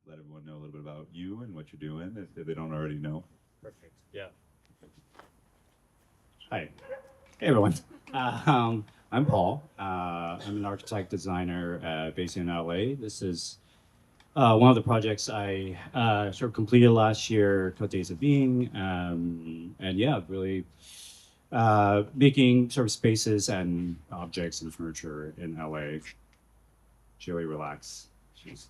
let everyone know a little bit about you and what you're doing if they don't already know. Perfect. Yeah. Hi. Hey, everyone. I'm Paul. I'm an architect designer based in LA. This is one of the projects I sort of completed last year called Days of Being. And yeah, really making sort of spaces and objects and furniture in LA. Joey, relax.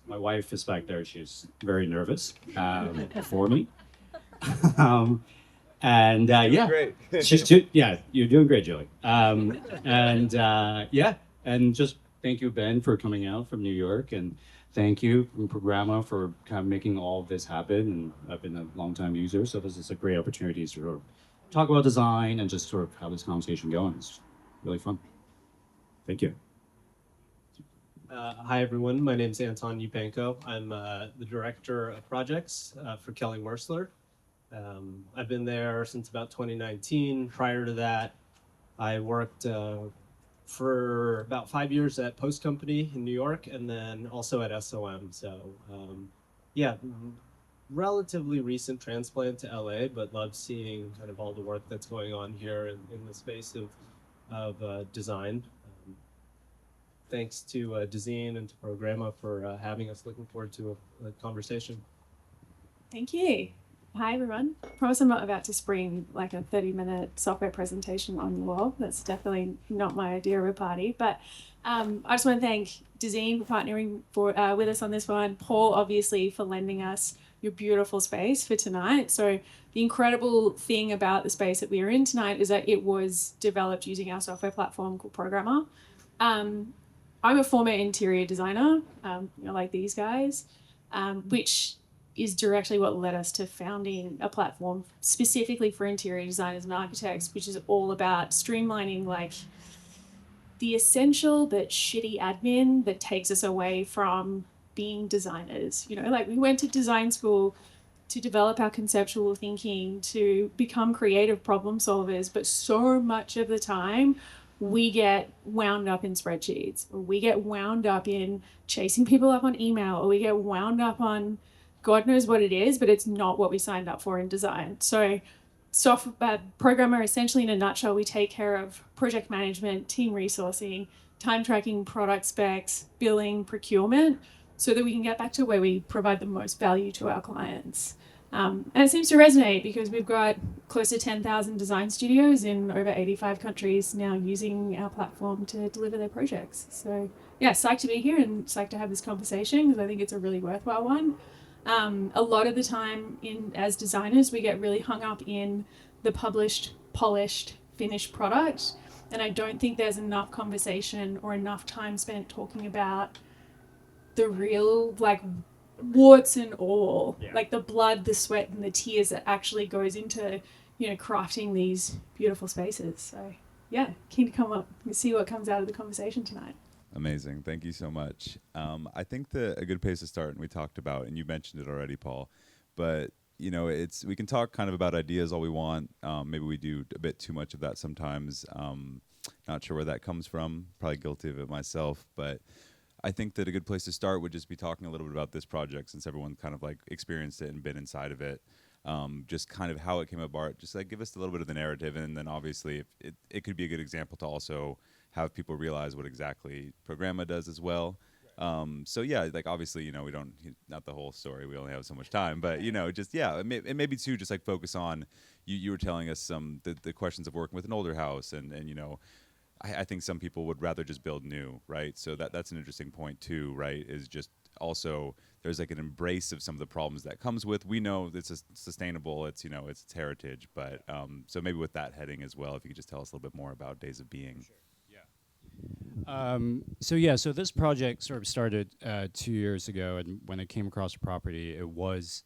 My wife is back there. She's very nervous for me. Um, and yeah, Great. yeah, you're doing great, Joey. And yeah, and just thank you, Ben, for coming out from New York, and thank you from Programa for kind of making all of this happen. And I've been a long time user, so this is a great opportunity to sort of talk about design and just sort of have this conversation going. It's really fun. Thank you. Hi, everyone. My name is Anton Yupangco. I'm the director of projects for Kelly Wearstler. I've been there since about 2019. Prior to that, I worked for about 5 years at Post Company in New York, and then also at SOM. So, yeah, relatively recent transplant to LA, but love seeing kind of all the work that's going on here in the space of design. Thanks to Dezeen and to Programa for having us. Looking forward to a conversation. Thank you. Hi, everyone. Promise I'm not about to spring like a 30-minute software presentation on you all. That's definitely not my idea of a party. But I just want to thank Dezeen for partnering with us on this one. Paul, obviously, for lending us your beautiful space for tonight. So the incredible thing about the space that we are in tonight is that it was developed using our software platform called Programmer. I'm a former interior designer, like these guys, which is directly what led us to founding a platform specifically for interior designers and architects, which is all about streamlining like the essential but shitty admin that takes us away from being designers. Like we went to design school to develop our conceptual thinking, to become creative problem solvers, but so much of the time we get wound up in spreadsheets, or we get wound up in chasing people up on email, or we get wound up on God knows what it is, but it's not what we signed up for in design. So Programmer, essentially in a nutshell, we take care of project management, team resourcing, time tracking, product specs, billing, procurement, so that we can get back to where we provide the most value to our clients. And it seems to resonate because we've got close to 10,000 design studios in over 85 countries now using our platform to deliver their projects. So yeah, psyched to be here and psyched to have this conversation because I think it's a really worthwhile one. A lot of the time as designers, we get really hung up in the published, polished, finished product. And I don't think there's enough conversation or enough time spent talking about the real, like, warts and all, like the blood, the sweat, and the tears that actually goes into, crafting these beautiful spaces. So yeah, keen to come up and see what comes out of the conversation tonight. Amazing. Thank you so much. I think a good place to start, and we talked about, and you mentioned it already, Paul, but we can talk kind of about ideas all we want. Maybe we do a bit too much of that sometimes. Not sure where that comes from. Probably guilty of it myself, but I think that a good place to start would just be talking a little bit about this project, since everyone kind of like experienced it and been inside of it. Just kind of how it came about. Just like give us a little bit of the narrative, and then obviously if it could be a good example to also have people realize what exactly Programa does as well. So yeah, like obviously, we don't, not the whole story, we only have so much time, but just, yeah, it maybe too, just like focus on, you were telling us the questions of working with an older house, and I think some people would rather just build new, right? So that's an interesting point too, right? Is just also, there's like an embrace of some of the problems that comes with, we know it's sustainable, it's, it's its heritage, but so maybe with that heading as well, if you could just tell us a little bit more about Days of Being. Sure. So this project sort of started 2 years ago, and when it came across the property, it was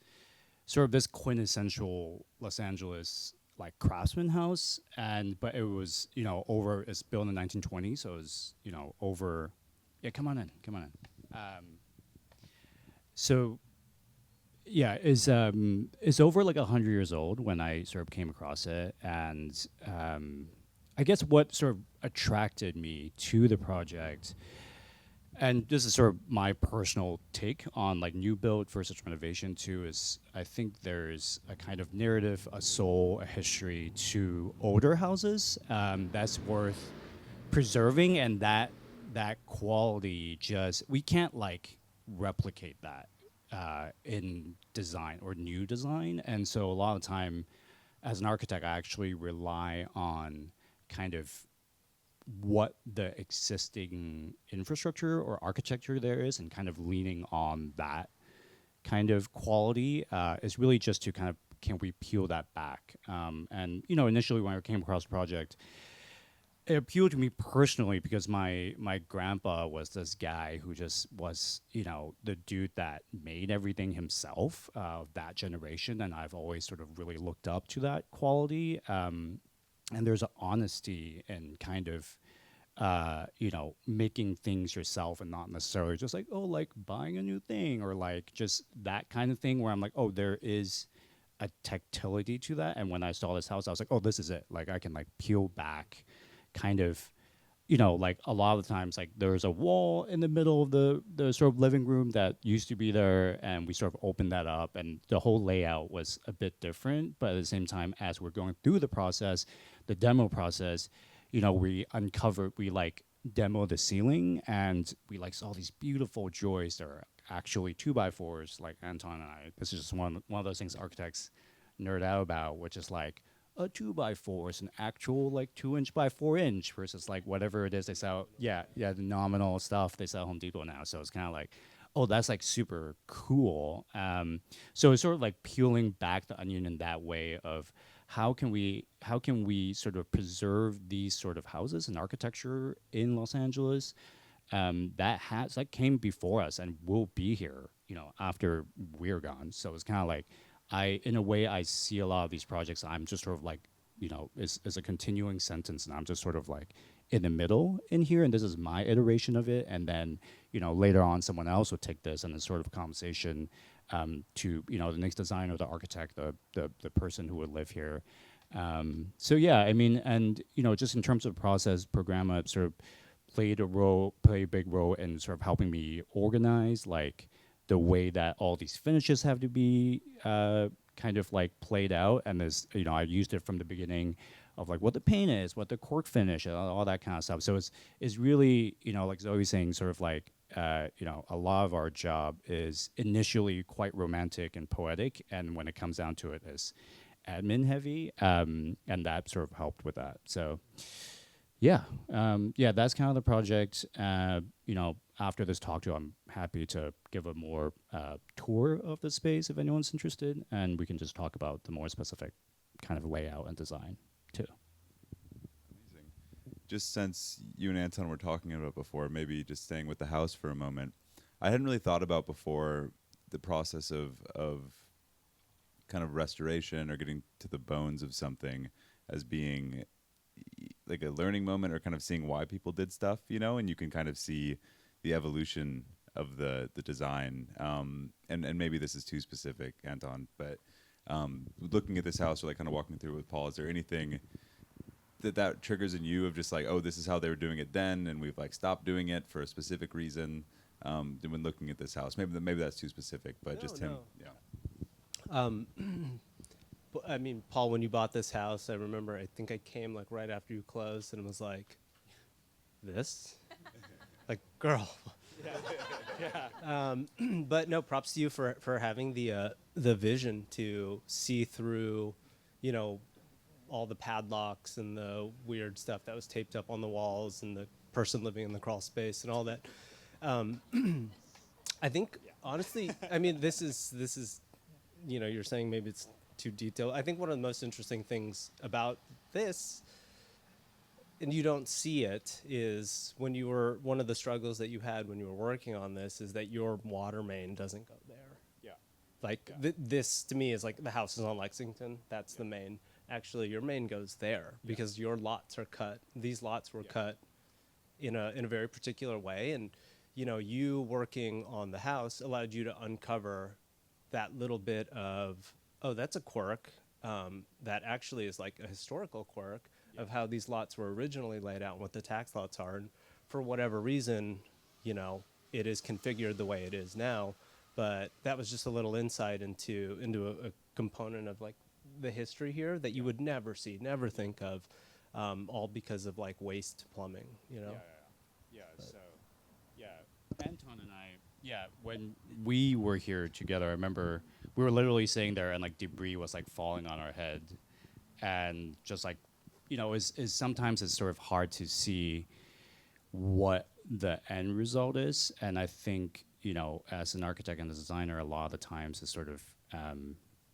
sort of this quintessential Los Angeles like craftsman house, but it was it's built in the 1920s, so it was over. Yeah, come on in. So yeah, it's over like 100 years old when I sort of came across it, and I guess what sort of attracted me to the project And this is sort of my personal take on like new build versus renovation too. Is I think there's a kind of narrative, a soul, a history to older houses that's worth preserving, and that quality just we can't like replicate that in design or new design. And so a lot of time, as an architect, I actually rely on kind of what the existing infrastructure or architecture there is and kind of leaning on that kind of quality is really just to kind of can we peel that back. And you know, initially when I came across the project, it appealed to me personally because my grandpa was this guy who just was, you know, the dude that made everything himself of that generation, and I've always sort of really looked up to that quality. And there's an honesty and kind of you know, making things yourself and not necessarily just like, oh, like buying a new thing or like just that kind of thing where I'm like, oh, there is a tactility to that. And when I saw this house, I was like, oh, this is it. Like I can like peel back kind of, you know, like a lot of the times like there's a wall in the middle of the sort of living room that used to be there, and we sort of opened that up and the whole layout was a bit different. But at the same time, as we're going through the process, the demo process, you know, we like demo the ceiling, and we like saw these beautiful joists that are actually 2x4s. Like Anton and I, this is just one of those things architects nerd out about, which is like a 2x4 is an actual like 2" by 4" versus like whatever it is they sell. Yeah, the nominal stuff they sell at Home Depot now. So it's kind of like, oh, that's like super cool. So it's sort of like peeling back the onion in that way of how can we sort of preserve these sort of houses and architecture in Los Angeles that came before us and will be here, you know, after we're gone. So it's kind of like in a way I see a lot of these projects, I'm just sort of like, you know, is a continuing sentence, and I'm just sort of like in the middle in here, and this is my iteration of it. And then, you know, later on someone else would take this and it's sort of a conversation to, you know, the next designer, the architect, the person who would live here. So yeah, I mean, and you know, just in terms of process, Programa sort of played a big role in sort of helping me organize like the way that all these finishes have to be kind of like played out. And there's, you know, I used it from the beginning of like what the paint is, what the cork finish, all that kind of stuff. So it's really, you know, like Zoe was saying, sort of like, you know, a lot of our job is initially quite romantic and poetic, and when it comes down to it, is admin heavy, and that sort of helped with that. So yeah, that's kind of the project. You know, after this talk too, I'm happy to give a more tour of the space if anyone's interested, and we can just talk about the more specific kind of layout and design too. Amazing. Just since you and Anton were talking about before, maybe just staying with the house for a moment, I hadn't really thought about before the process of kind of restoration or getting to the bones of something as being like a learning moment, or kind of seeing why people did stuff, you know, and you can kind of see the evolution of the design. And maybe this is too specific, Anton, but looking at this house or like kind of walking through it with Paul, is there anything that triggers in you of just like, oh, this is how they were doing it then, and we've like stopped doing it for a specific reason when looking at this house? Maybe that's too specific, but him. Yeah. I mean, Paul, when you bought this house, I remember, I think I came like right after you closed and was like, this? Like, girl. Yeah. But no, props to you for having the vision to see through, you know, all the padlocks and the weird stuff that was taped up on the walls and the person living in the crawl space and all that. I think, honestly, I mean, this is, you know, you're saying maybe it's too detailed. I think one of the most interesting things about this, and you don't see it, is when you were, one of the struggles that you had when you were working on this is that your water main doesn't go there. Yeah. Like this to me is like the house is on Lexington. That's the main. Actually, your main goes there because your lots are cut. These lots were cut in a very particular way, and you know, you working on the house allowed you to uncover that little bit of, oh, that's a quirk that actually is like a historical quirk of how these lots were originally laid out and what the tax lots are. And for whatever reason, it is configured the way it is now. But that was just a little insight into a component of like the history here that you would never see, never think of, all because of like waste plumbing, So, Anton and I, when we were here together, I remember we were literally sitting there and like debris was like falling on our head, and just like, is sometimes it's sort of hard to see what the end result is, and I think as an architect and a designer, a lot of the times it's sort of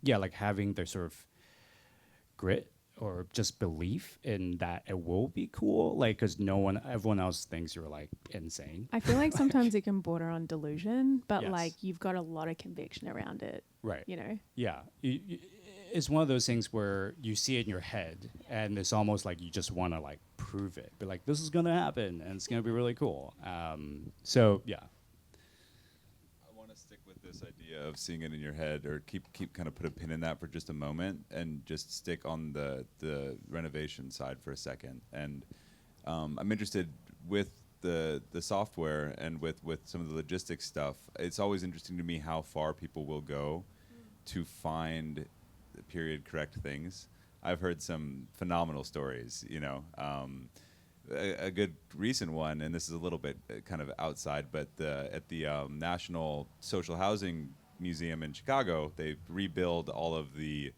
like having the sort of grit or just belief in that it will be cool, like, because everyone else thinks you're like insane. I feel like sometimes it can border on delusion, but Yes. like you've got a lot of conviction around it, Right. Yeah. It's one of those things where you see it in your head, and it's almost like you just want to like prove it, be like, this is gonna happen, and it's gonna be really cool. So yeah. I want to stick with this idea of seeing it in your head, or keep kind of put a pin in that for just a moment, and just stick on the renovation side for a second. And I'm interested with the software and with some of the logistics stuff. It's always interesting to me how far people will go to find period correct things. I've heard some phenomenal stories, a good recent one, and this is a little bit kind of outside, but at the National Social Housing Museum in Chicago, they rebuild all of the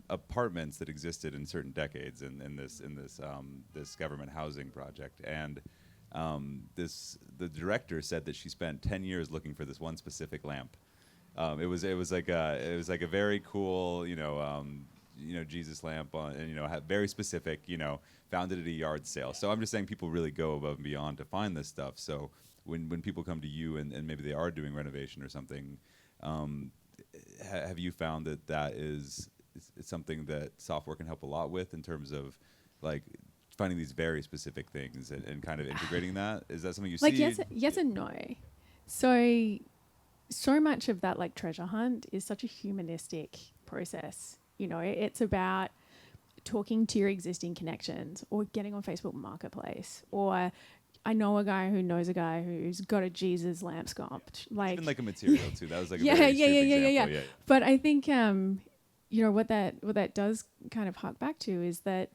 apartments that existed in certain decades in this government housing project. And the director said that she spent 10 years looking for this one specific lamp. It was like a very cool, Jesus lamp on, and very specific, found it at a yard sale. So I'm just saying people really go above and beyond to find this stuff. So when people come to you and maybe they are doing renovation or something, have you found that is something that software can help a lot with in terms of like finding these very specific things and kind of integrating that? Is that something you Like see? yes and no. So much of that like treasure hunt is such a humanistic process. It's about talking to your existing connections or getting on Facebook Marketplace, or I know a guy who knows a guy who's got a Jesus lamp sculpt. Like Even like a material too. That was like a yeah, very yeah, extreme yeah, example. yeah. But I think what that does kind of hark back to is that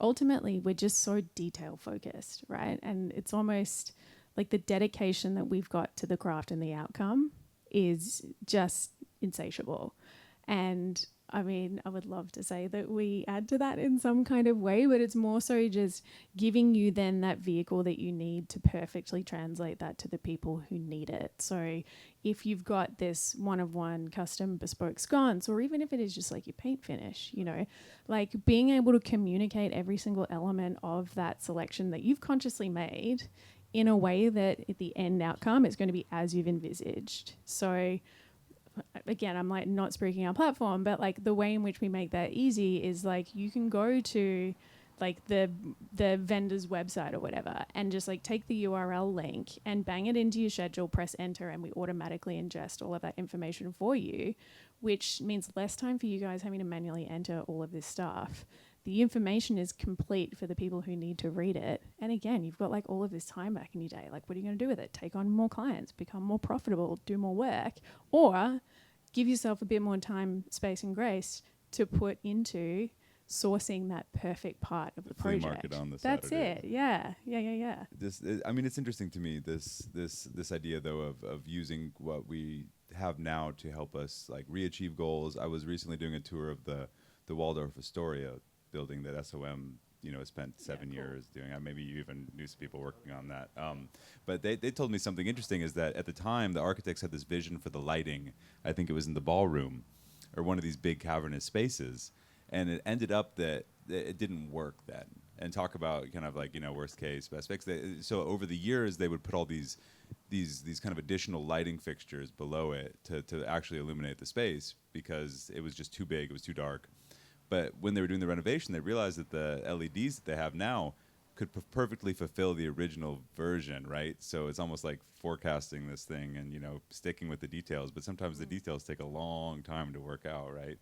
ultimately we're just so detail focused, right? And it's almost like the dedication that we've got to the craft and the outcome is just insatiable. And I mean, I would love to say that we add to that in some kind of way, but it's more so just giving you then that vehicle that you need to perfectly translate that to the people who need it. So if you've got this one-of-one custom bespoke sconce, or even if it is just like your paint finish, like being able to communicate every single element of that selection that you've consciously made in a way that at the end outcome is going to be as you've envisaged. So again, I'm like not speaking our platform, but like the way in which we make that easy is like you can go to like the vendor's website or whatever and just like take the URL link and bang it into your schedule, press enter, and we automatically ingest all of that information for you, which means less time for you guys having to manually enter all of this stuff. The information is complete for the people who need to read it. And again, you've got like all of this time back in your day. Like, what are you going to do with it? Take on more clients, become more profitable, do more work, or give yourself a bit more time, space, and grace to put into sourcing that perfect part of the flea project. market on the That's Saturday. it. Yeah. I mean, it's interesting to me this idea though of using what we have now to help us like re-achieve goals. I was recently doing a tour of the Waldorf Astoria building that SOM spent 7 years doing. Maybe you even knew some people working on that. But they told me something interesting is that at the time the architects had this vision for the lighting. I think it was in the ballroom or one of these big cavernous spaces. And it ended up that it didn't work then. And talk about kind of like, worst case, best fix. So over the years, they would put all these kind of additional lighting fixtures below it to actually illuminate the space because it was just too big, it was too dark. But when they were doing the renovation, they realized that the LEDs that they have now could perfectly fulfill the original version, right? So it's almost like forecasting this thing and, sticking with the details. But sometimes the details take a long time to work out, right?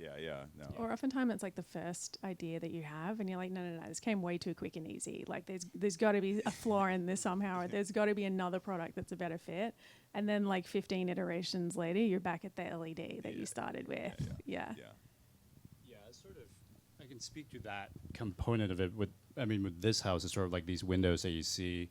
Yeah. No. Or oftentimes it's like the first idea that you have, and you're like, no, this came way too quick and easy. Like there's got to be a flaw in this somehow, or there's got to be another product that's a better fit. And then like 15 iterations later, you're back at the LED that you started with. Yeah. Yeah, it's sort of. I can speak to that component of it. With this house, it's sort of like these windows that you see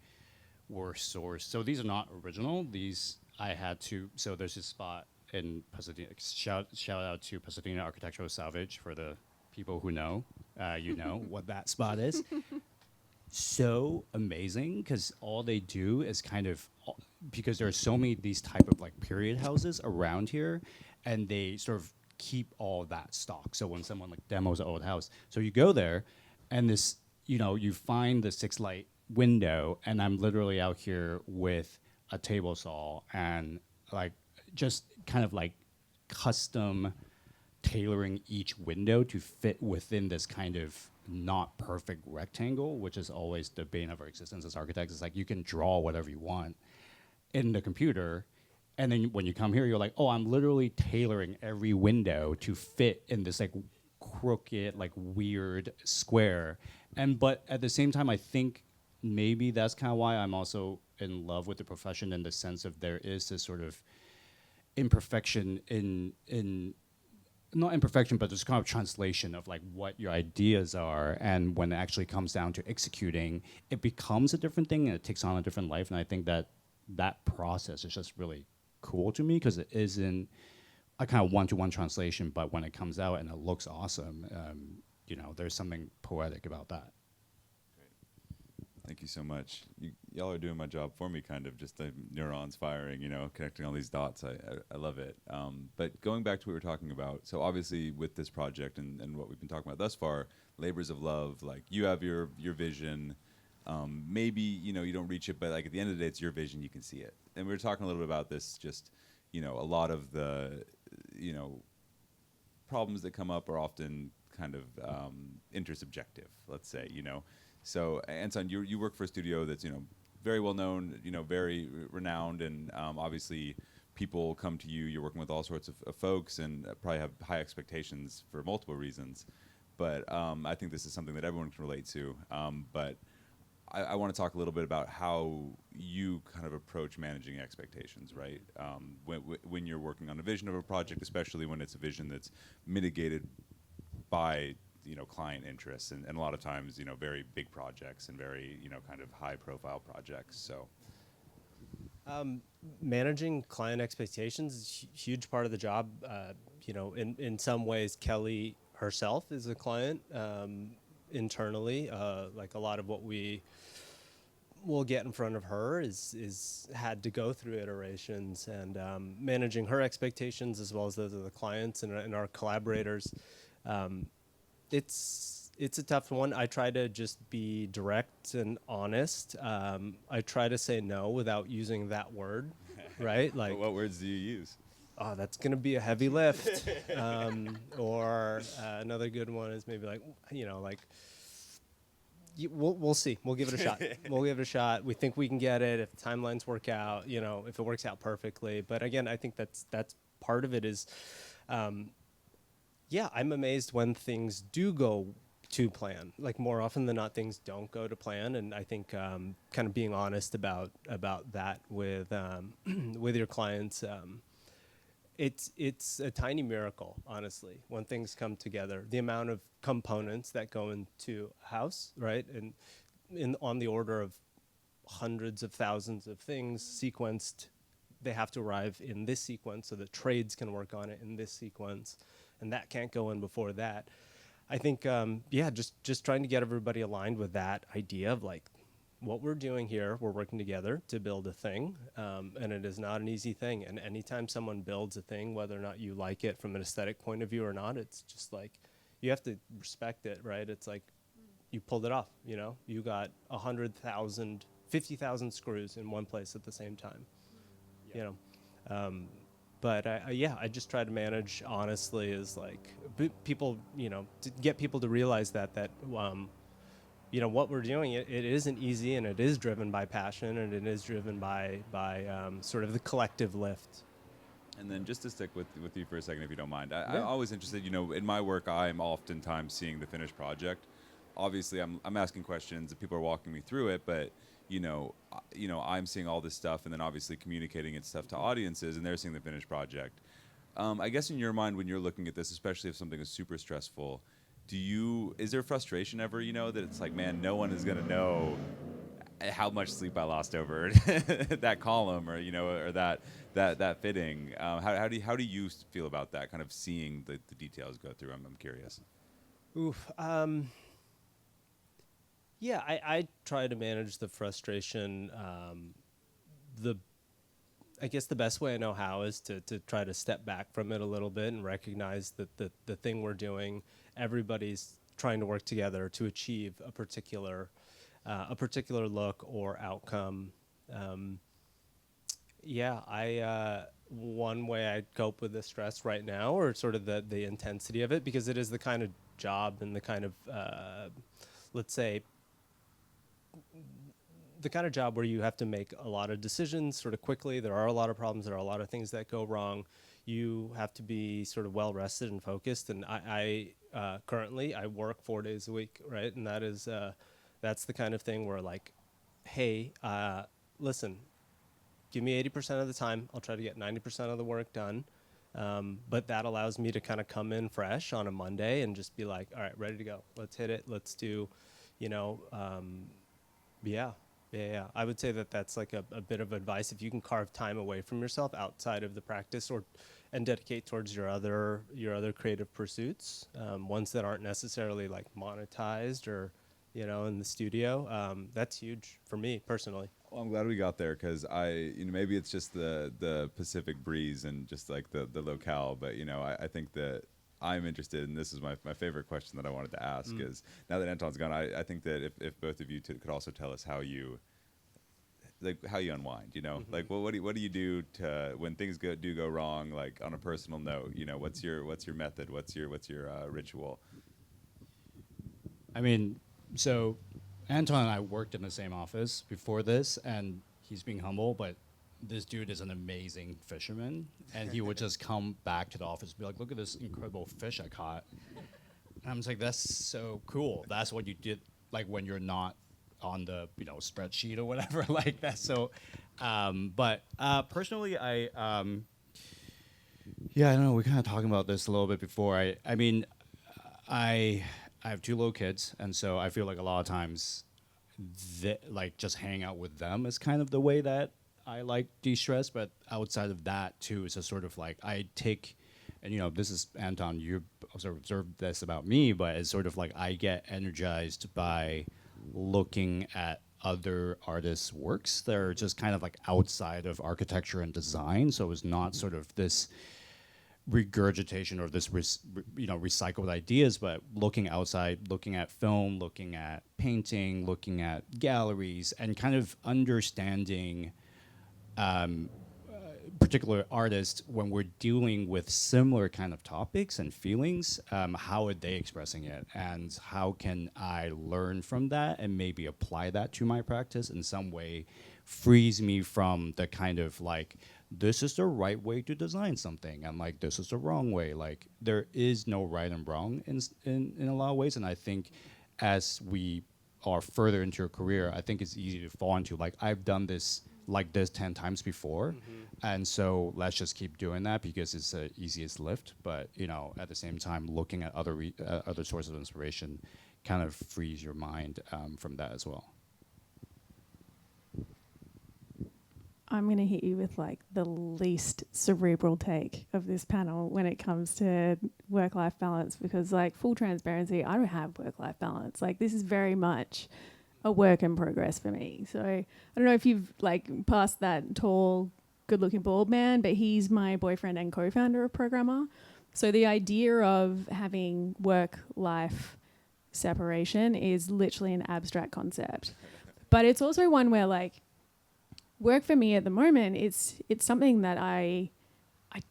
were sourced. So these are not original. These I had to. So there's this spot in Pasadena. Shout out to Pasadena Architectural Salvage for the people who know. You know what that spot is. So amazing because all they do is kind of because there are so many these type of like period houses around here, and they sort of keep all that stock. So when someone like demos an old house, so you go there, and this you find the 6 light window, and I'm literally out here with a table saw and like just kind of like custom tailoring each window to fit within this kind of not perfect rectangle, which is always the bane of our existence as architects. It's like you can draw whatever you want in the computer, and then when you come here, you're like, oh, I'm literally tailoring every window to fit in this like crooked, like weird square. But at the same time, I think maybe that's kind of why I'm also in love with the profession, in the sense of there is this sort of imperfection in not imperfection, but there's kind of translation of like what your ideas are, and when it actually comes down to executing, it becomes a different thing and it takes on a different life. And I think that process is just really cool to me because it isn't a kind of one-to-one translation, but when it comes out and it looks awesome, there's something poetic about that. Thank you so much. Y'all are doing my job for me, kind of, just the neurons firing, connecting all these dots. I love it. But going back to what we were talking about, so obviously with this project and what we've been talking about thus far, labors of love, like you have your vision. Maybe, you don't reach it, but like at the end of the day, it's your vision, you can see it. And we were talking a little bit about this, just, a lot of the, problems that come up are often kind of intersubjective, let's say, So, Anton, you work for a studio that's, very well known, very renowned, and obviously people come to you. You're working with all sorts of folks, and probably have high expectations for multiple reasons. But I think this is something that everyone can relate to. But I want to talk a little bit about how you kind of approach managing expectations, right? When you're working on a vision of a project, especially when it's a vision that's mitigated by client interests, and a lot of times, very big projects and very, kind of high profile projects. So managing client expectations is a huge part of the job. In some ways, Kelly herself is a client internally. Like a lot of what we will get in front of her is had to go through iterations, and managing her expectations as well as those of the clients and our collaborators. It's a tough one. I try to just be direct and honest. I try to say no without using that word, right? Like, what words do you use? Oh, that's going to be a heavy lift. Or another good one is maybe like, we'll see. We'll give it a shot. We'll give it a shot. We think we can get it if the timelines work out, if it works out perfectly. But again, I think that's part of it is, I'm amazed when things do go to plan. Like more often than not, things don't go to plan, and I think kind of being honest about that with with your clients, it's a tiny miracle, honestly, when things come together. The amount of components that go into a house, right, and on the order of hundreds of thousands of things sequenced. They have to arrive in this sequence so that trades can work on it in this sequence. And that can't go in before that. I think, just trying to get everybody aligned with that idea of like what we're doing here. We're working together to build a thing, and it is not an easy thing. And anytime someone builds a thing, whether or not you like it from an aesthetic point of view or not, it's just like you have to respect it, right? It's like you pulled it off. You got 100,000, 50,000 screws in one place at the same time. But I just try to manage honestly is like people, to get people to realize that what we're doing, it isn't easy, and it is driven by passion, and it is driven by sort of the collective lift. And then just to stick with you for a second, if you don't mind, I'm always interested. In my work, I'm oftentimes seeing the finished project. Obviously, I'm asking questions, and people are walking me through it, but I'm seeing all this stuff, and then obviously communicating it stuff to audiences, and they're seeing the finished project. I guess in your mind, when you're looking at this, especially if something is super stressful, is there frustration ever? That it's like, man, no one is gonna know how much sleep I lost over that column, or or that fitting. How do you feel about that? Kind of seeing the details go through. I'm curious. Oof. Yeah, I try to manage the frustration. I guess the best way I know how is to try to step back from it a little bit and recognize that the thing we're doing, everybody's trying to work together to achieve a particular look or outcome. One way I cope with the stress right now, or sort of the intensity of it, because it is the kind of job and the kind of, let's say, the kind of job where you have to make a lot of decisions sort of quickly. There are a lot of problems. There are a lot of things that go wrong. You have to be sort of well rested and focused. And I currently work 4 days a week, right? And that's the kind of thing where, like, hey, listen, give me 80% of the time. I'll try to get 90% of the work done. But that allows me to kind of come in fresh on a Monday and just be like, all right, ready to go. Let's hit it. Let's do, yeah. I would say that's like a bit of advice. If you can carve time away from yourself outside of the practice, and dedicate towards your other creative pursuits, ones that aren't necessarily like monetized or, in the studio, that's huge for me personally. Well, I'm glad we got there, because maybe it's just the Pacific breeze and just like the locale, but I think that I'm interested, and this is my favorite question that I wanted to ask, is now that Anton's gone, I think that if both of you could also tell us how you unwind, like what do you do to when things do go wrong, like on a personal note, what's your method, what's your ritual? I mean, so Anton and I worked in the same office before this, and he's being humble, but this dude is an amazing fisherman, and he would just come back to the office and be like, look at this incredible fish I caught. And I'm just like, that's so cool. That's what you did, like, when you're not on the spreadsheet or whatever. Like, that's so but personally, I don't know, we kind of talking about this a little bit before. I have 2 little kids, and so I feel like a lot of times like just hanging out with them is kind of the way that I like de-stress. But outside of that too, it's a sort of like I take, and this is Anton, you observed this about me, but it's sort of like I get energized by looking at other artists' works that are just kind of like outside of architecture and design. So it's not sort of this regurgitation or this recycled ideas, but looking outside, looking at film, looking at painting, looking at galleries, and kind of understanding particular artists when we're dealing with similar kind of topics and feelings. How are they expressing it, and how can I learn from that and maybe apply that to my practice in some way, frees me from the kind of like, this is the right way to design something, and like this is the wrong way. Like, there is no right and wrong in a lot of ways. And I think as we are further into your career, I think it's easy to fall into like, I've done this like this 10 times before, and so let's just keep doing that because it's the easiest lift. But at the same time, looking at other sources of inspiration kind of frees your mind from that as well. I'm going to hit you with like the least cerebral take of this panel when it comes to work-life balance, because like, full transparency, I don't have work-life balance. Like, this is very much a work in progress for me. So I don't know if you've like passed that tall, good-looking bald man, but he's my boyfriend and co-founder of Programa. So the idea of having work-life separation is literally an abstract concept. But it's also one where like, work for me at the moment, it's something that I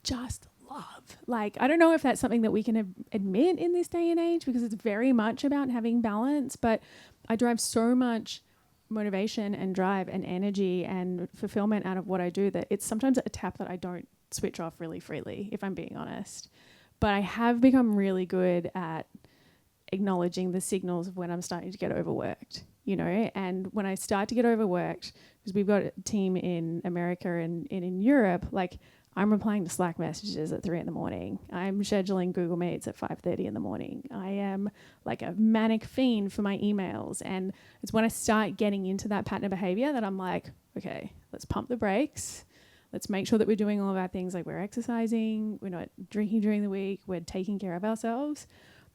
just love. Like, I don't know if that's something that we can admit in this day and age, because it's very much about having balance, but I derive so much motivation and drive and energy and fulfillment out of what I do that it's sometimes a tap that I don't switch off really freely, if I'm being honest. But I have become really good at acknowledging the signals of when I'm starting to get overworked, you know. And when I start to get overworked, because we've got a team in America and in Europe, like I'm replying to Slack messages at 3 a.m. I'm scheduling Google Meets at 5:30 in the morning. I am like a manic fiend for my emails. And it's when I start getting into that pattern of behavior that I'm like, okay, let's pump the brakes. Let's make sure that we're doing all of our things, like we're exercising, we're not drinking during the week, we're taking care of ourselves.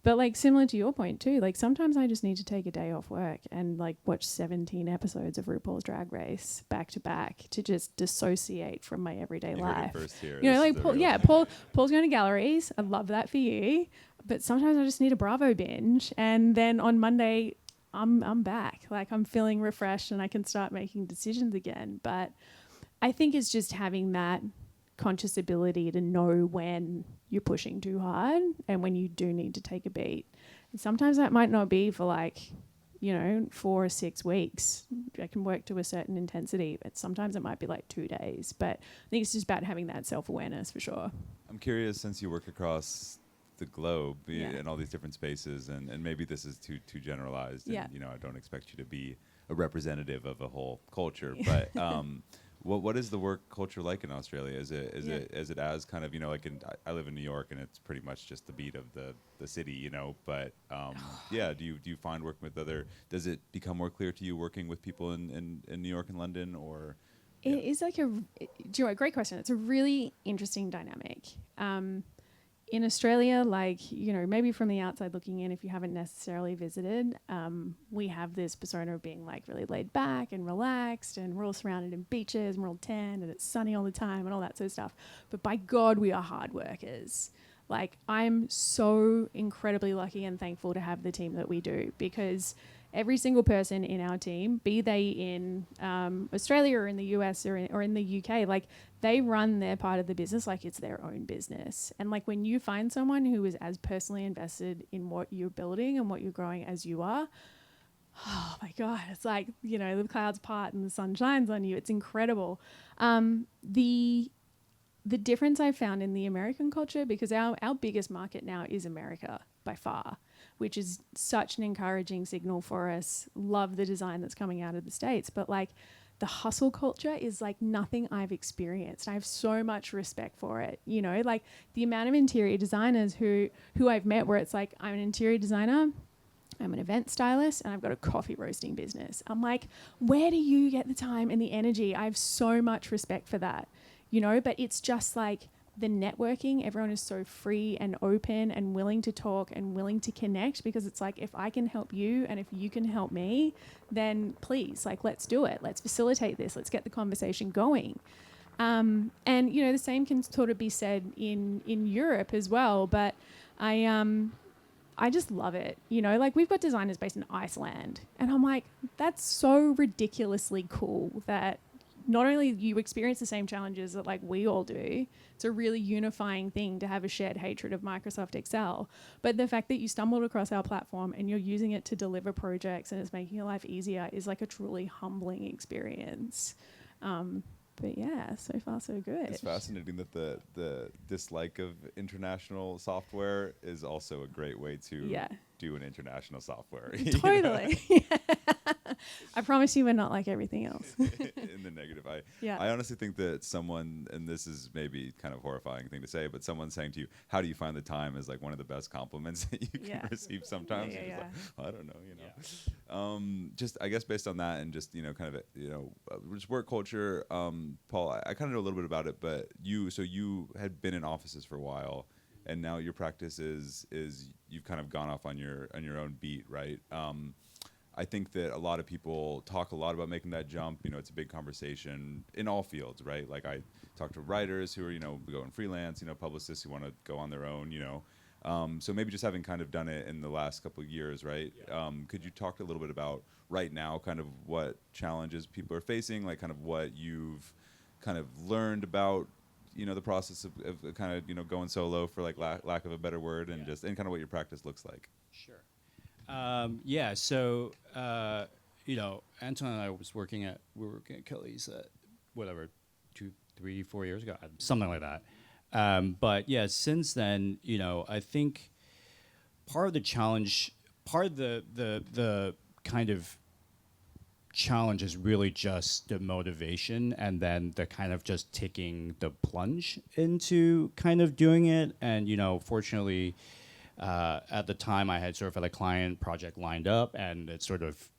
But like similar to your point too, like sometimes I just need to take a day off work and like watch 17 episodes of RuPaul's Drag Race back to back to just dissociate from my everyday life. You know, like Paul's going to galleries. I love that for you. But sometimes I just need a Bravo binge, and then on Monday I'm back. Like I'm feeling refreshed and I can start making decisions again. But I think it's just having that conscious ability to know when you're pushing too hard and when you do need to take a beat. And sometimes that might not be for like, you know, 4 or 6 weeks. I can work to a certain intensity, but sometimes it might be like 2 days. But I think it's just about having that self-awareness for sure. I'm curious, since you work across the globe in all these different spaces, and maybe this is too generalized, and you know, I don't expect you to be a representative of a whole culture, but what is the work culture like in Australia? Is it as kind of, you know, like I live in New York and it's pretty much just the beat of the city, you know, but do you find working with does it become more clear to you working with people in New York and London, or? It is like great question. It's a really interesting dynamic. In Australia, like, you know, maybe from the outside looking in, if you haven't necessarily visited, we have this persona of being like really laid back and relaxed, and we're all surrounded in beaches and we're all tan and it's sunny all the time and all that sort of stuff. But by God, we are hard workers. Like, I'm so incredibly lucky and thankful to have the team that we do, because every single person in our team, be they in Australia or in the US or in the UK, like they run their part of the business like it's their own business. And like when you find someone who is as personally invested in what you're building and what you're growing as you are, oh my God, it's like, you know, the clouds part and the sun shines on you. It's incredible. The difference I found in the American culture, because our biggest market now is America by far, which is such an encouraging signal for us. Love the design that's coming out of the States, but like the hustle culture is like nothing I've experienced. I have so much respect for it. You know, like the amount of interior designers who I've met where it's like, I'm an interior designer, I'm an event stylist, and I've got a coffee roasting business. I'm like, where do you get the time and the energy? I have so much respect for that, you know, but it's just like the networking. Everyone is so free and open and willing to talk and willing to connect, because it's like, if I can help you and if you can help me, then please, like, let's do it. Let's facilitate this. Let's get the conversation going. And, you know, the same can sort of be said in Europe as well, but I just love it. You know, like we've got designers based in Iceland, and I'm like, that's so ridiculously cool that not only you experience the same challenges that like we all do, it's a really unifying thing to have a shared hatred of Microsoft Excel, but the fact that you stumbled across our platform and you're using it to deliver projects and it's making your life easier is like a truly humbling experience. But yeah, so far so good. It's fascinating that the dislike of international software is also a great way to do an international software. Totally. I promise you we're not like everything else. In the negative. I honestly think that someone, and this is maybe kind of horrifying thing to say, but someone saying to you, how do you find the time, is like one of the best compliments that you can receive sometimes. Like, I don't know, you know. Just, I guess based on that and just, you know, kind of, you know, just work culture, Paul, I kind of know a little bit about it, but you had been in offices for a while, and now your practice is you've kind of gone off on your own beat, right? I think that a lot of people talk a lot about making that jump. You know, it's a big conversation in all fields, right? Like I talk to writers who are, you know, going freelance, you know, publicists who want to go on their own, you know. So maybe just having kind of done it in the last couple of years, right? Yeah. Could you talk a little bit about right now kind of what challenges people are facing, like kind of what you've kind of learned about, you know, the process of kind of, you know, going solo, for like lack of a better word, and just and kind of what your practice looks like? Sure. So, you know, Anton and I we were working at Kelly's, 3-4 years ago, something like that. But yeah, since then, I think part of the challenge, part of the kind of challenge is really just the motivation, and then the kind of just taking the plunge into kind of doing it. And fortunately, at the time I had sort of a client project lined up, and it sort of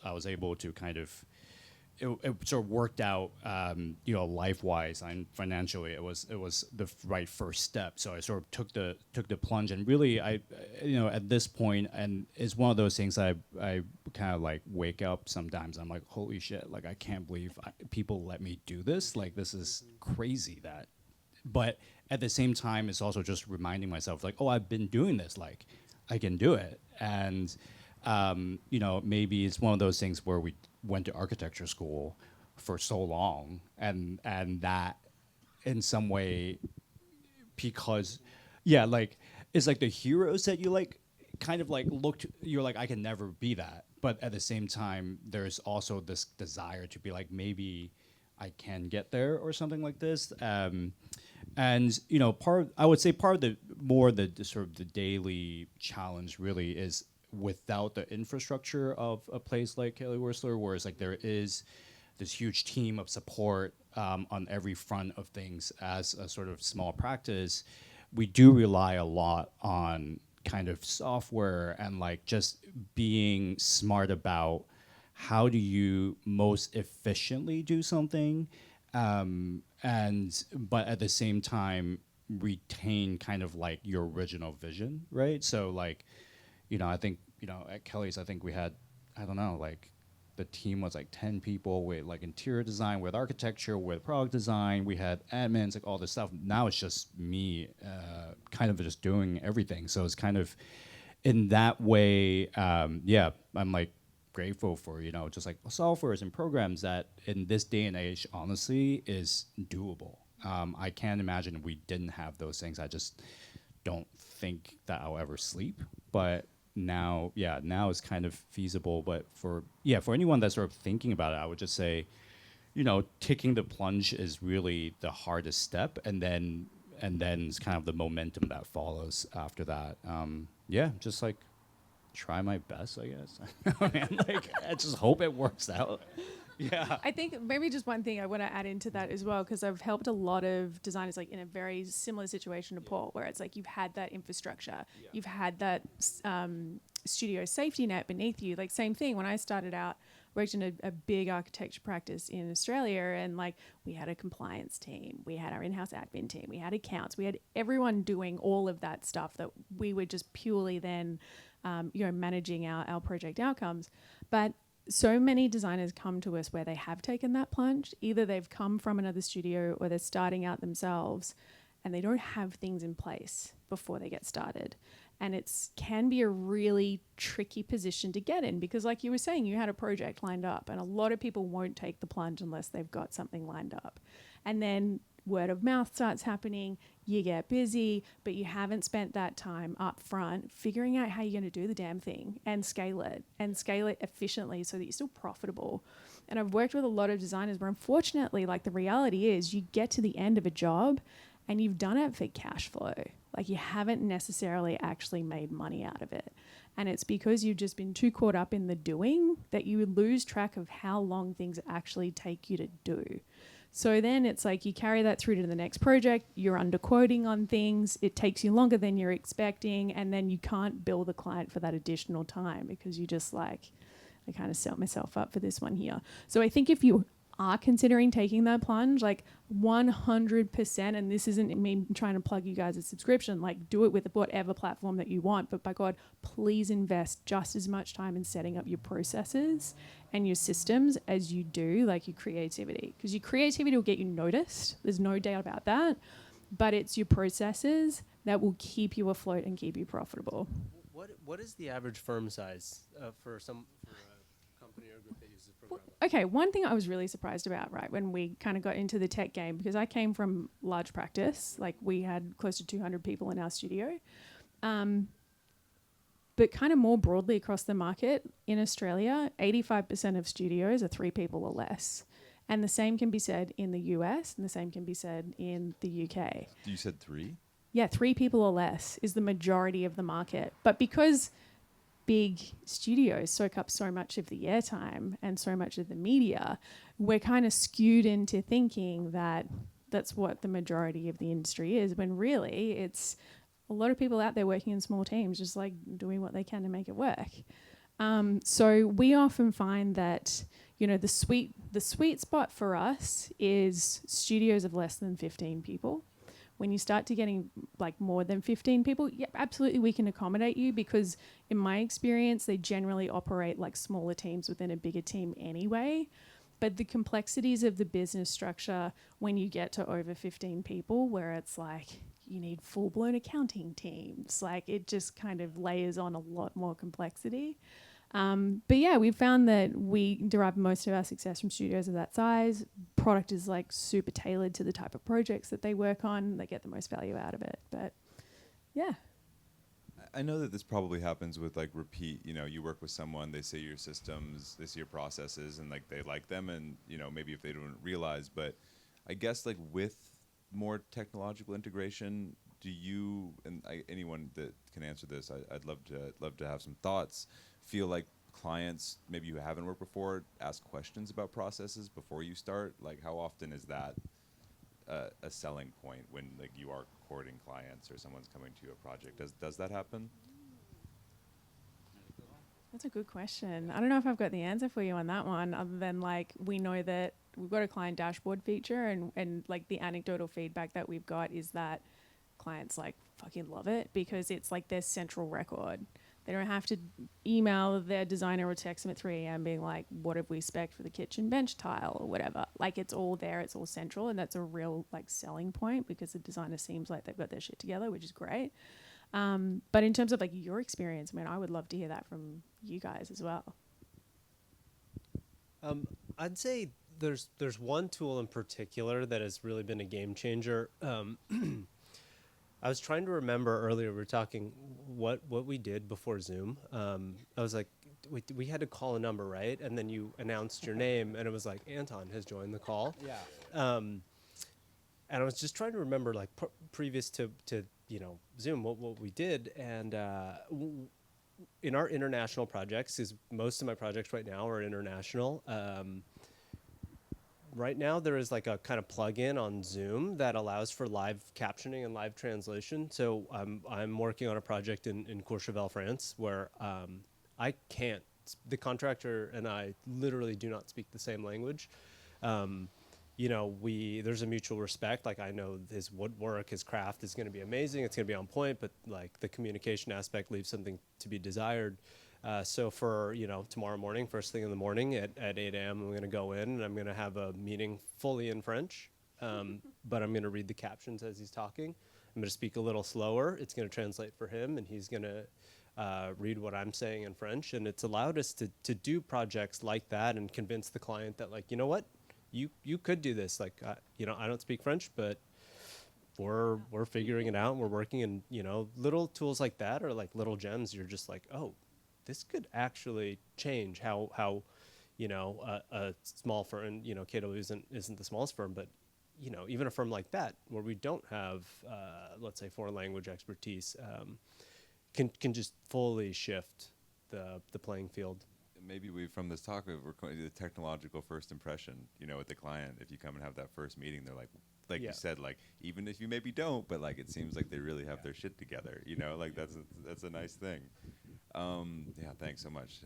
I was able to kind of it sort of worked out, life-wise and financially. It was the right first step. So I sort of took the plunge, and really, I at this point, and it's one of those things I kind of like wake up sometimes. I'm like, holy shit! Like, I can't believe people let me do this. Like, this is crazy. But at the same time, it's also just reminding myself, like, oh, I've been doing this. Like, I can do it. And maybe it's one of those things where we went to architecture school for so long, and that in some way, because like, it's like the heroes that you like kind of like you're like, I can never be that. But at the same time, there's also this desire to be like, maybe I can get there or something like this. And I would say part of the sort of the daily challenge really is, without the infrastructure of a place like Kelly Wearstler, whereas like there is this huge team of support on every front of things as a sort of small practice, we do rely a lot on kind of software and like just being smart about how do you most efficiently do something, but at the same time retain kind of like your original vision, right? So like, I think, at Kelly's, I think we had, I don't know, like the team was like 10 people with like interior design, with architecture, with product design. We had admins, like all this stuff. Now it's just me kind of just doing everything. So it's kind of in that way, I'm like grateful for, just like softwares and programs that in this day and age, honestly, is doable. I can't imagine if we didn't have those things. I just don't think that I'll ever sleep. But now it's kind of feasible. But for anyone that's sort of thinking about it, I would just say, taking the plunge is really the hardest step, and then it's kind of the momentum that follows after that. Just like try my best, I guess. Man, like, I just hope it works out. Yeah. I think maybe just one thing I want to add into that as well, because I've helped a lot of designers like in a very similar situation to Paul, where it's like you've had that infrastructure, you've had that studio safety net beneath you. Like, same thing when I started out, worked in a big architecture practice in Australia, and like we had a compliance team, we had our in-house admin team, we had accounts, we had everyone doing all of that stuff that we were just purely then managing our project outcomes. But so many designers come to us where they have taken that plunge. Either they've come from another studio or they're starting out themselves, and they don't have things in place before they get started. And it can be a really tricky position to get in, because like you were saying, you had a project lined up, and a lot of people won't take the plunge unless they've got something lined up. And then word of mouth starts happening, you get busy, but you haven't spent that time up front figuring out how you're going to do the damn thing and scale it efficiently so that you're still profitable. And I've worked with a lot of designers where, unfortunately, like, the reality is you get to the end of a job and you've done it for cash flow. Like, you haven't necessarily actually made money out of it. And it's because you've just been too caught up in the doing that you lose track of how long things actually take you to do. So then it's like you carry that through to the next project, you're underquoting on things, it takes you longer than you're expecting, and then you can't bill the client for that additional time because you just like, I kind of set myself up for this one here. So I think if you are considering taking that plunge, like 100%, and this isn't me trying to plug you guys a subscription, like do it with whatever platform that you want, but by God, please invest just as much time in setting up your processes and your systems as you do like your creativity, because your creativity will get you noticed, there's no doubt about that, but it's your processes that will keep you afloat and keep you profitable. What is the average firm size for a company or group that uses the program? Okay, one thing I was really surprised about, right, when we kind of got into the tech game, because I came from large practice, like we had close to 200 people in our studio, but kind of more broadly across the market in Australia, 85% of studios are 3 people or less. And the same can be said in the US, and the same can be said in the UK. You said 3? Yeah, 3 people or less is the majority of the market. But because big studios soak up so much of the airtime and so much of the media, we're kind of skewed into thinking that that's what the majority of the industry is, when really it's a lot of people out there working in small teams, just like doing what they can to make it work. So we often find that, you know, the sweet spot for us is studios of less than 15 people. When you start to getting like more than 15 people, yeah, absolutely we can accommodate you, because in my experience, they generally operate like smaller teams within a bigger team anyway. But the complexities of the business structure when you get to over 15 people, where it's like you need full-blown accounting teams, like it just kind of layers on a lot more complexity. But yeah, we've found that we derive most of our success from studios of that size. Product is like super tailored to the type of projects that they work on. They get the most value out of it. But yeah. I know that this probably happens with like repeat, you know, you work with someone, they say your systems, they see your processes, and like they like them, and you know, maybe if they don't realize, but I guess like with more technological integration, do you, and anyone that can answer this, I'd love to have some thoughts, feel like clients maybe you haven't worked before ask questions about processes before you start? Like how often is that a selling point when like you are courting clients or someone's coming to you a project? Does that happen? That's a good question. I don't know if I've got the answer for you on that one, other than like we know that we've got a client dashboard feature, and like the anecdotal feedback that we've got is that clients like fucking love it, because it's like their central record. They don't have to email their designer or text them at 3 a.m. being like, what have we spec'd for the kitchen bench tile or whatever. Like it's all there, it's all central, and that's a real like selling point, because the designer seems like they've got their shit together, which is great. But in terms of like your experience, man, I would love to hear that from you guys as well. I'd say there's one tool in particular that has really been a game changer. I was trying to remember earlier, we were talking what we did before Zoom. I was like, we had to call a number, right? And then you announced your name, and it was like, Anton has joined the call. Yeah. And I was just trying to remember, like, previous to you know, Zoom, what we did. And in our international projects, because most of my projects right now are international, right now, there is like a kind of plug-in on Zoom that allows for live captioning and live translation. So I'm working on a project in Courchevel, France, where I can't. The contractor and I literally do not speak the same language. You know, there's a mutual respect. Like I know his woodwork, his craft is going to be amazing. It's going to be on point, but like the communication aspect leaves something to be desired. So for, you know, tomorrow morning, first thing in the morning at 8 a.m., I'm going to go in and I'm going to have a meeting fully in French, but I'm going to read the captions as he's talking. I'm going to speak a little slower. It's going to translate for him, and he's going to read what I'm saying in French. And it's allowed us to do projects like that and convince the client that, like, you know what, you could do this. Like, you know, I don't speak French, but we're figuring it out. And we're working, and, you know, little tools like that are like little gems. You're just like, oh, this could actually change how you know, a small firm, you know, KW isn't the smallest firm, but, you know, even a firm like that where we don't have, let's say, foreign language expertise, can just fully shift the playing field. Maybe from this talk, we're going to do the technological first impression, you know, with the client. If you come and have that first meeting, they're like yeah. You said, like, even if you maybe don't, but like, it seems like they really have their shit together, you know, like that's a nice thing. Yeah, thanks so much.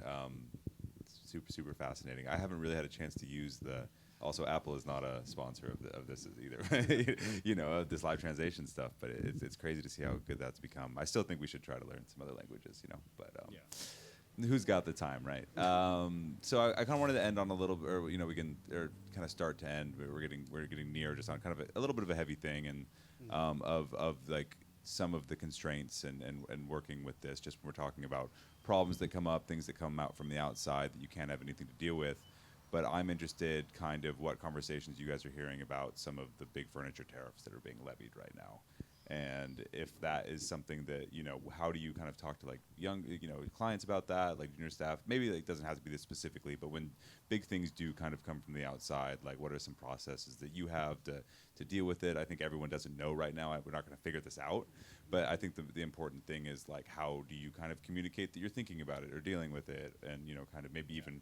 Super fascinating. I haven't really had a chance to use also Apple is not a sponsor of this either, right? You know, of this live translation stuff, but it's crazy to see how good that's become. I still think we should try to learn some other languages, you know, but who's got the time, right? So I kind of wanted to end on a little, or you know, we can kind of start to end. We're getting near just on kind of a little bit of a heavy thing, and of like some of the constraints and working with this. Just when we're talking about problems that come up, things that come out from the outside that you can't have anything to deal with. But I'm interested kind of what conversations you guys are hearing about some of the big furniture tariffs that are being levied right now. And if that is something that, how do you kind of talk to like young, clients about that, like junior staff? Maybe it doesn't have to be this specifically, but when big things do kind of come from the outside, like what are some processes that you have to deal with it? I think everyone doesn't know right now. We're not going to figure this out. But I think the important thing is like, how do you kind of communicate that you're thinking about it or dealing with it? And, kind of maybe even,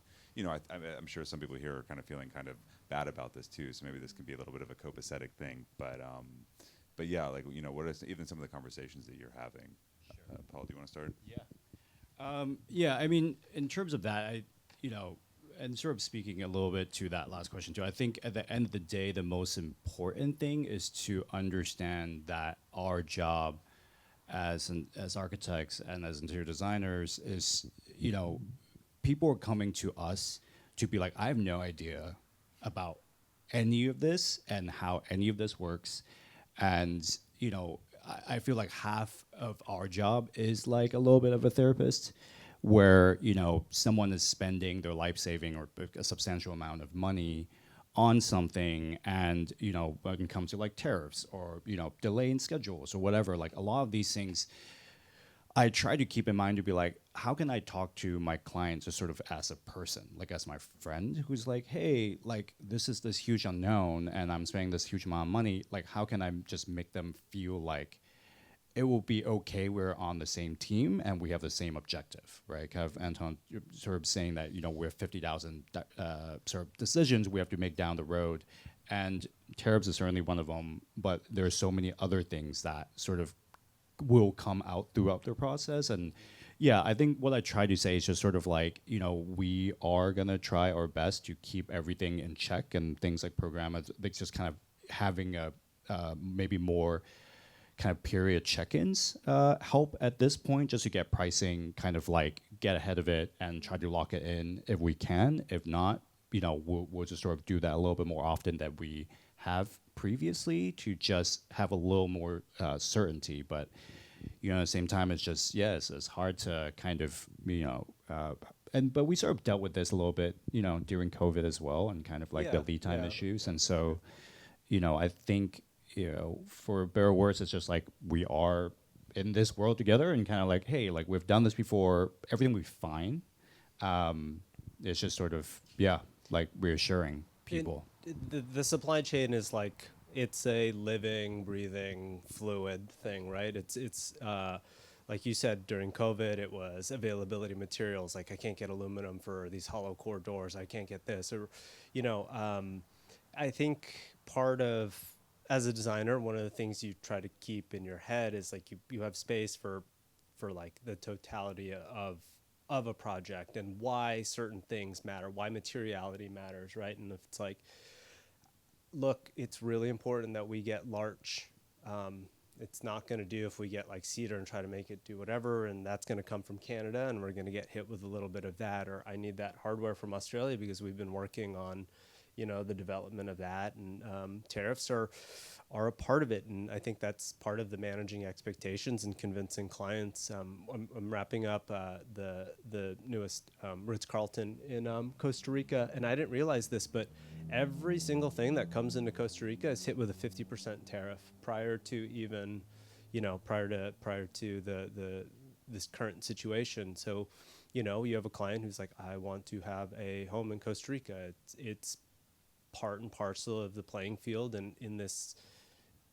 I'm sure some people here are kind of feeling kind of bad about this too. So maybe this can be a little bit of a copacetic thing. But yeah, like, what are even some of the conversations that you're having? Sure. Paul, do you want to start? Yeah. I mean, in terms of that, and sort of speaking a little bit to that last question too, I think at the end of the day, the most important thing is to understand that our job as architects and as interior designers is, people are coming to us to be like, I have no idea about any of this and how any of this works. And, I feel like half of our job is like a little bit of a therapist where, someone is spending their life saving or a substantial amount of money on something. And, when it comes to like tariffs or, delay in schedules or whatever, like a lot of these things, I try to keep in mind to be like, how can I talk to my clients just sort of as a person, like as my friend who's like, hey, like this is this huge unknown and I'm spending this huge amount of money. Like, how can I just make them feel like it will be okay, we're on the same team and we have the same objective, right? Kind of Anton sort of saying that, we have 50,000 sort of decisions we have to make down the road. And tariffs is certainly one of them, but there are so many other things that sort of will come out throughout the process. And yeah, I think what I try to say is just sort of like, we are gonna try our best to keep everything in check, and things like Programa, like just kind of having a maybe more kind of period check-ins help at this point, just to get pricing, kind of like get ahead of it and try to lock it in if we can. If not, we'll just sort of do that a little bit more often than we have previously, to just have a little more certainty. But at the same time, it's just it's hard to kind of but we sort of dealt with this a little bit during COVID as well, and kind of like the lead time issues. And so I think for better or worse, it's just like we are in this world together, and kind of like, hey, like we've done this before, everything will be fine. It's just sort of like reassuring people. The supply chain is like, it's a living, breathing, fluid thing, right? It's like you said, during COVID, it was availability of materials. Like, I can't get aluminum for these hollow core doors. I can't get this, or, I think part of, as a designer, one of the things you try to keep in your head is like you have space for like the totality of a project and why certain things matter, why materiality matters, right? And if it's like, look, it's really important that we get larch. It's not going to do if we get like cedar and try to make it do whatever, and that's going to come from Canada, and we're going to get hit with a little bit of that. Or I need that hardware from Australia because we've been working on, the development of that, and tariffs are a part of it. And I think that's part of the managing expectations and convincing clients. I'm wrapping up the newest Ritz-Carlton in Costa Rica, and I didn't realize this, but every single thing that comes into Costa Rica is hit with a 50% tariff prior to even, prior to this current situation. So, you have a client who's like, I want to have a home in Costa Rica. It's part and parcel of the playing field, and in this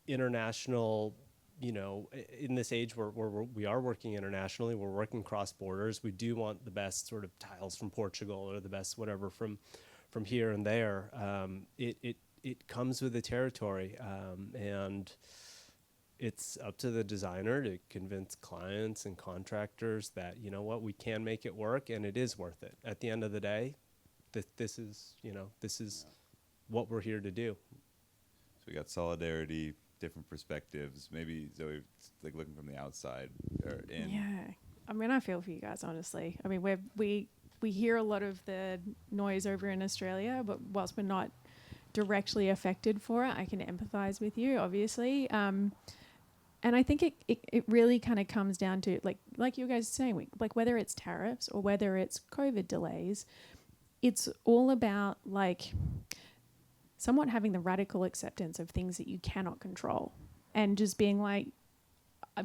international, in this age where we are working internationally, we're working cross borders. We do want the best sort of tiles from Portugal, or the best whatever from here and there. It comes with the territory, and it's up to the designer to convince clients and contractors that, we can make it work, and it is worth it. At the end of the day, this is what we're here to do. So we got solidarity, different perspectives. Maybe Zoe, like looking from the outside or in. Yeah, I mean, I feel for you guys, honestly. I mean, we hear a lot of the noise over in Australia, but whilst we're not directly affected for it, I can empathize with you, obviously. And I think it really kind of comes down to, like you guys are saying, like whether it's tariffs or whether it's COVID delays, it's all about like somewhat having the radical acceptance of things that you cannot control, and just being like,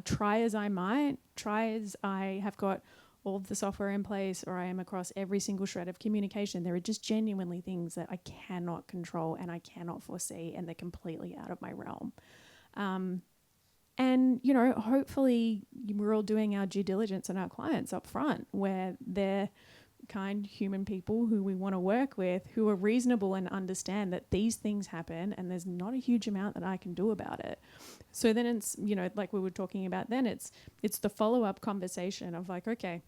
try as I might, try as I have got all of the software in place, or I am across every single shred of communication, there are just genuinely things that I cannot control and I cannot foresee, and they're completely out of my realm. And, you know, hopefully we're all doing our due diligence on our clients up front, where they're kind human people who we want to work with, who are reasonable and understand that these things happen and there's not a huge amount that I can do about it. So then it's, you know, like we were talking about then, it's the follow-up conversation of like, okay,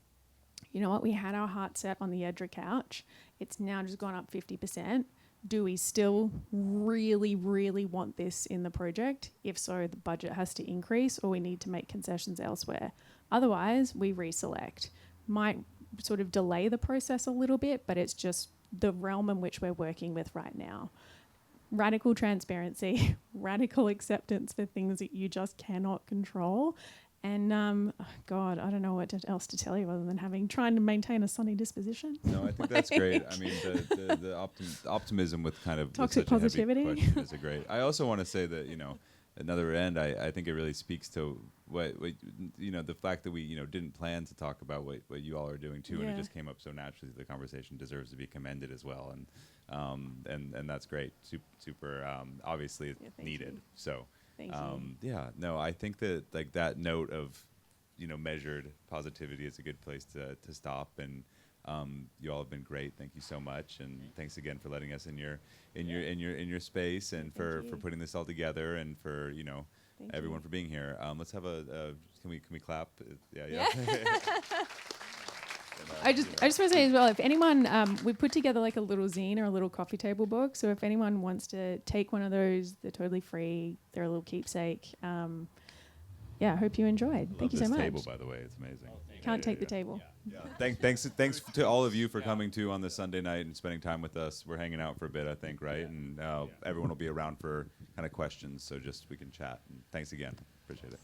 you know what, we had our heart set on the Edra couch. It's now just gone up 50%. Do we still really, really want this in the project? If so, the budget has to increase, or we need to make concessions elsewhere. Otherwise, we reselect. Might sort of delay the process a little bit, but it's just the realm in which we're working with right now. Radical transparency, radical acceptance for things that you just cannot control. And God, I don't know what else to tell you other than trying to maintain a sunny disposition. No, I think that's great. I mean, the optimism with kind of toxic with such positivity a heavy question is a great. I also want to say that, you know, another end, I think it really speaks to what you know, the fact that we, you know, didn't plan to talk about what you all are doing too, and it just came up so naturally. The conversation deserves to be commended as well, and that's great. Super obviously needed. You. So. Thank you. Yeah, no, I think that like that note of, you know, measured positivity is a good place to stop. And you all have been great. Thank you so much, and thanks again for letting us in your space, and for putting this all together, and for, you know, everyone for being here. Let's have can we clap? Yeah. I just want to say as well, if anyone, we put together like a little zine or a little coffee table book. So if anyone wants to take one of those, they're totally free. They're a little keepsake. Yeah, I hope you enjoyed. Thank you so much. Table, by the way, it's amazing. Can't take the table. Yeah. Thanks to all of you for coming too on this Sunday night and spending time with us. We're hanging out for a bit, I think, right? And everyone will be around for kind of questions, so just we can chat. And thanks again. Appreciate it.